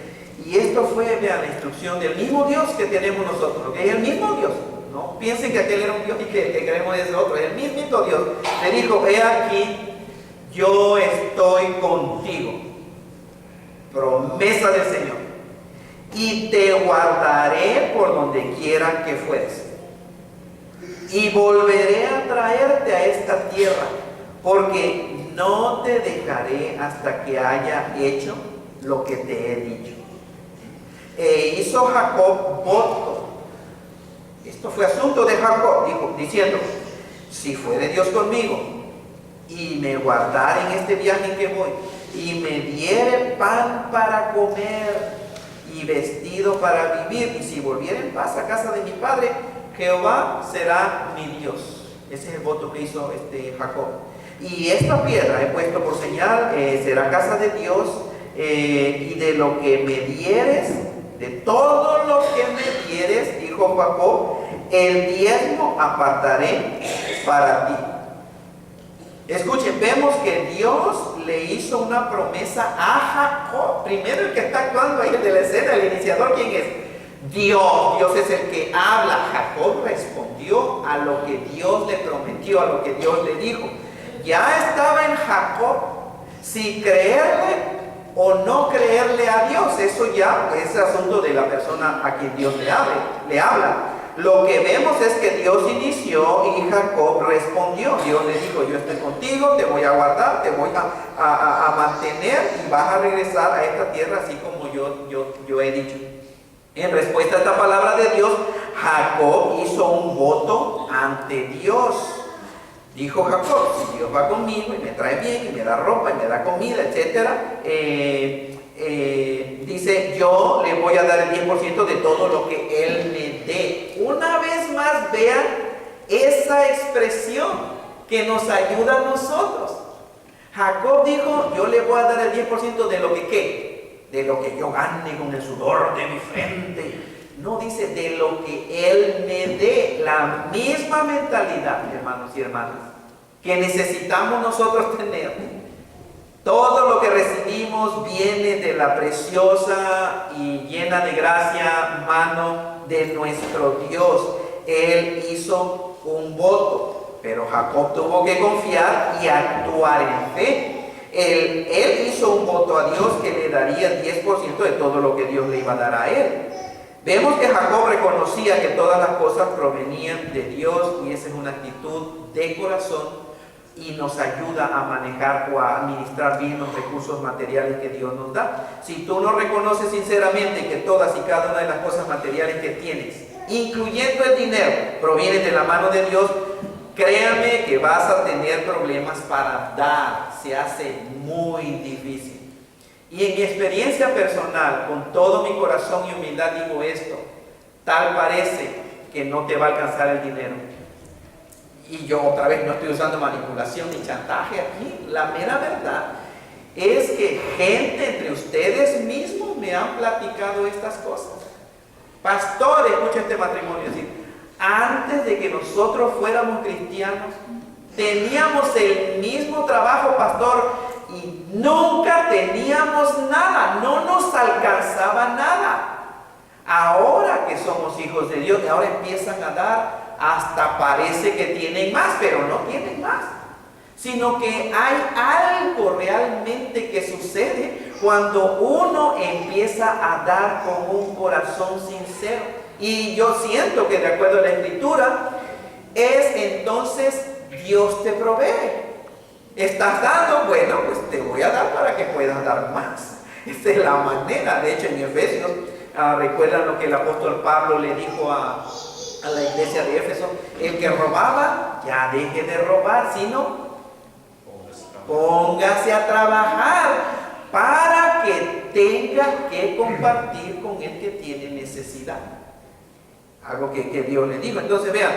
Y esto fue, vean, la instrucción del mismo Dios que tenemos nosotros, que es el mismo Dios. No piensen que aquel era un Dios y que creemos es otro. El mismito Dios le dijo, he aquí, yo estoy contigo. Promesa del Señor. Y te guardaré por donde quiera que fueres. Y volveré a traerte a esta tierra, porque no te dejaré hasta que haya hecho lo que te he dicho. E hizo Jacob voto. Esto fue asunto de Jacob, diciendo, si fuere Dios conmigo y me guardare en este viaje en que voy, y me diere pan para comer y vestido para vivir, y si volviera en paz a casa de mi padre, Jehová será mi Dios. Ese es el voto que hizo Jacob. Y esta piedra he puesto por señal, será casa de Dios, y de lo que me dieres, de todo lo que me dieres, dijo Jacob, el diezmo apartaré para ti. Escuchen, vemos que Dios le hizo una promesa a Jacob. Primero el que está actuando ahí de la escena, el iniciador, ¿quién es? Dios. Dios es el que habla. Jacob respondió a lo que Dios le prometió, a lo que Dios le dijo. Ya estaba en Jacob si creerle o no creerle a Dios. Eso ya es asunto de la persona a quien Dios le habla. Lo que vemos es que Dios inició y Jacob respondió. Dios le dijo, yo estoy contigo, te voy a guardar, te voy a mantener y vas a regresar a esta tierra así como yo he dicho. En respuesta a esta palabra de Dios, Jacob hizo un voto ante Dios. Dijo Jacob, si Dios va conmigo y me trae bien y me da ropa y me da comida, etc. Dice, yo le voy a dar el 10% de todo lo que Él me dé. Una vez más, vean esa expresión que nos ayuda a nosotros. Jacob dijo, yo le voy a dar el 10% de lo que ¿qué? De lo que yo gane con el sudor de mi frente. No, dice de lo que Él me dé. La misma mentalidad, hermanos y hermanas, que necesitamos nosotros tener. Todo lo que recibimos viene de la preciosa y llena de gracia mano de nuestro Dios. Él hizo un voto, pero Jacob tuvo que confiar y actuar en fe. Él hizo un voto a Dios que le daría el 10% de todo lo que Dios le iba a dar a él. Vemos que Jacob reconocía que todas las cosas provenían de Dios, y esa es una actitud de corazón y nos ayuda a manejar o a administrar bien los recursos materiales que Dios nos da. Si tú no reconoces sinceramente que todas y cada una de las cosas materiales que tienes, incluyendo el dinero, provienen de la mano de Dios, créame que vas a tener problemas para dar. Se hace muy difícil. Y en mi experiencia personal, con todo mi corazón y humildad digo esto: tal parece que no te va a alcanzar el dinero. Y yo otra vez no estoy usando manipulación ni chantaje aquí. La mera verdad es que gente entre ustedes mismos me han platicado estas cosas. Pastor, escucha este matrimonio así: antes de que nosotros fuéramos cristianos, teníamos el mismo trabajo, pastor, y nunca teníamos nada, no nos alcanzaba nada. Ahora que somos hijos de Dios, y ahora empiezan a dar, hasta parece que tienen más, pero no tienen más. Sino que hay algo realmente que sucede cuando uno empieza a dar con un corazón sincero. Y yo siento que de acuerdo a la Escritura, es entonces Dios te provee. ¿Estás dando? Bueno, pues te voy a dar para que puedas dar más. Esa es la manera. De hecho, en Efesios, recuerdan lo que el apóstol Pablo le dijo a la iglesia de Éfeso: el que robaba, ya deje de robar, sino póngase a trabajar para que tenga que compartir con el que tiene necesidad. Algo que Dios le dijo. Entonces vean,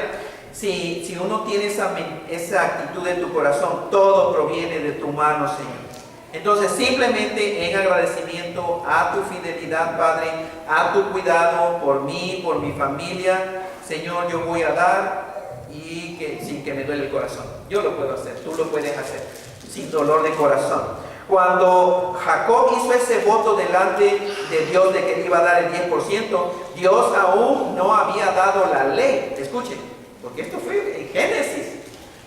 si uno tiene esa actitud en tu corazón, todo proviene de tu mano, Señor. Entonces simplemente en agradecimiento a tu fidelidad, Padre, a tu cuidado por mí, por mi familia, Señor, yo voy a dar, y que sin que me duele el corazón. Yo lo puedo hacer, tú lo puedes hacer sin dolor de corazón. Cuando Jacob hizo ese voto delante de Dios de que le iba a dar el 10%, Dios aún no había dado la ley. Escuchen, porque esto fue en Génesis.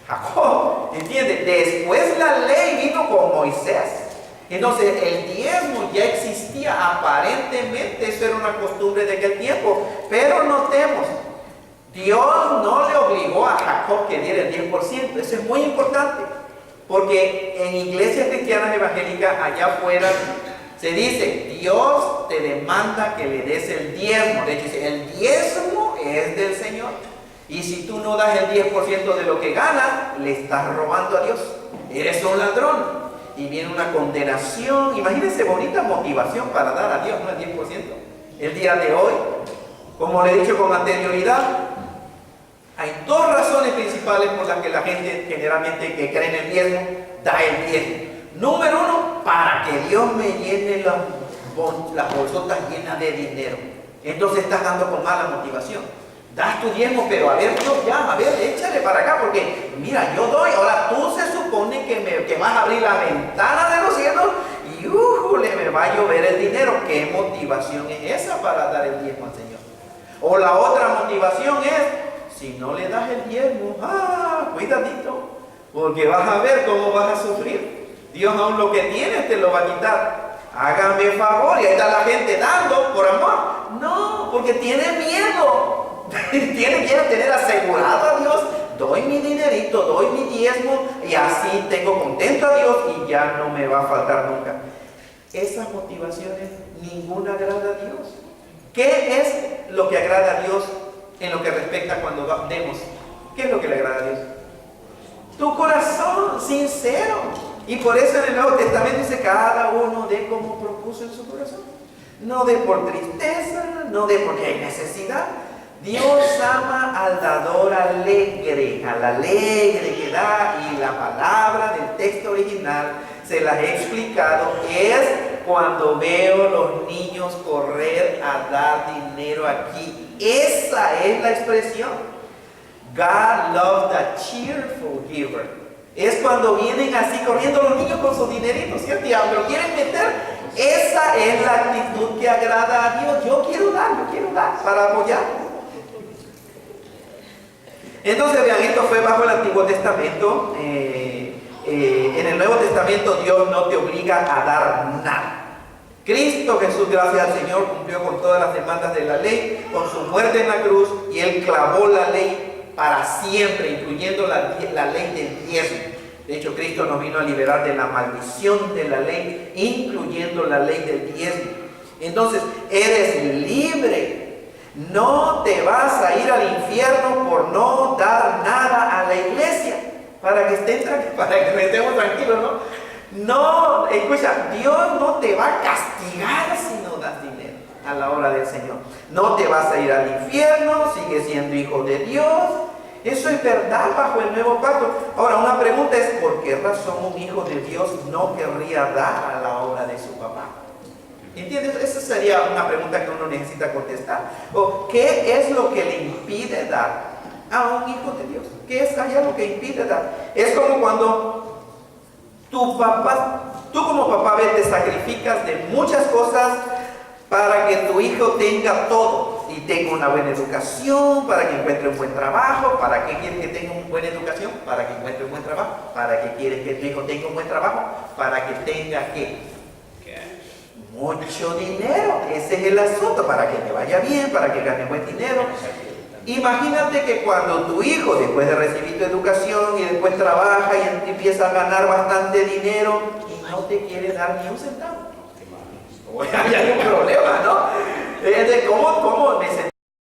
Jacob, ¿entiende? Después la ley vino con Moisés. Entonces el diezmo ya existía, aparentemente eso era una costumbre de aquel tiempo. Pero notemos, Dios no le obligó a Jacob que diera el 10%. Eso es muy importante, porque en iglesias cristianas evangélicas allá afuera se dice: Dios te demanda que le des el diezmo. De hecho, dice, el diezmo es del Señor. Y si tú no das el 10% de lo que ganas, le estás robando a Dios. Eres un ladrón. Y viene una condenación. Imagínense, bonita motivación para dar a Dios, ¿no? El 10%. El día de hoy, como le he dicho con anterioridad, hay dos razones principales por las que la gente generalmente que cree en el diezmo, da el diezmo. Número uno, para que Dios me llene las bolsotas llenas de dinero. Entonces estás dando con mala motivación. Das tu diezmo, pero a ver, Dios, ya, a ver, échale para acá, porque mira, yo doy, ahora tú se supone que vas a abrir la ventana de los cielos y me va a llover el dinero. ¿Qué motivación es esa para dar el diezmo al Señor? O la otra motivación es: si no le das el diezmo, cuidadito, porque vas a ver cómo vas a sufrir. Dios aún lo que tienes te lo va a quitar. Hágame favor. Y ahí está la gente dando por amor. No, porque tiene miedo Quiero tener asegurado a Dios, doy mi dinerito, doy mi diezmo y así tengo contento a Dios y ya no me va a faltar nunca. Esas motivaciones ninguna agrada a Dios. ¿Qué es lo que agrada a Dios en lo que respecta cuando demos? ¿Qué es lo que le agrada a Dios? Tu corazón sincero. Y por eso en el Nuevo Testamento dice: cada uno dé como propuso en su corazón. No dé por tristeza, no dé porque hay necesidad. Dios ama al dador alegre, al alegre que da. Y la palabra del texto original, se las he explicado, es cuando veo los niños correr a dar dinero aquí. Esa es la expresión. God loves the cheerful giver. Es cuando vienen así corriendo los niños con sus dineritos, ¿cierto? Y lo quieren meter. Esa es la actitud que agrada a Dios. Yo quiero dar para apoyar. Entonces vean, esto fue bajo el Antiguo Testamento. En el Nuevo Testamento Dios no te obliga a dar nada. Cristo Jesús, gracias al Señor, cumplió con todas las demandas de la ley, con su muerte en la cruz, y Él clavó la ley para siempre, incluyendo la ley del diezmo. De hecho, Cristo nos vino a liberar de la maldición de la ley, incluyendo la ley del diezmo. Entonces, eres libre. No te vas a ir al infierno por no dar nada a la iglesia, para que estemos tranquilos, ¿no? No, escucha, Dios no te va a castigar si no das dinero a la obra del Señor. No te vas a ir al infierno, sigues siendo hijo de Dios. Eso es verdad bajo el nuevo pacto. Ahora, una pregunta es: ¿por qué razón un hijo de Dios no querría dar a la obra de su papá? ¿Entiendes? Esa sería una pregunta que uno necesita contestar. ¿O qué es lo que le impide dar a un hijo de Dios? ¿Qué es allá lo que impide dar? Es como cuando tú como papá, te sacrificas de muchas cosas para que tu hijo tenga todo y tenga una buena educación, para que encuentre un buen trabajo. ¿Para qué quieres que tenga una buena educación? Para que encuentre un buen trabajo. ¿Para qué quieres que tu hijo tenga un buen trabajo? Para que tenga ¿qué? Mucho dinero. Ese es el asunto, para que le vaya bien, para que gane buen dinero. Imagínate que cuando tu hijo, después de recibir tu educación y después trabaja y empieza a ganar bastante dinero y no te quiere dar ni un centavo. Hay un problema, ¿no? ¿Cómo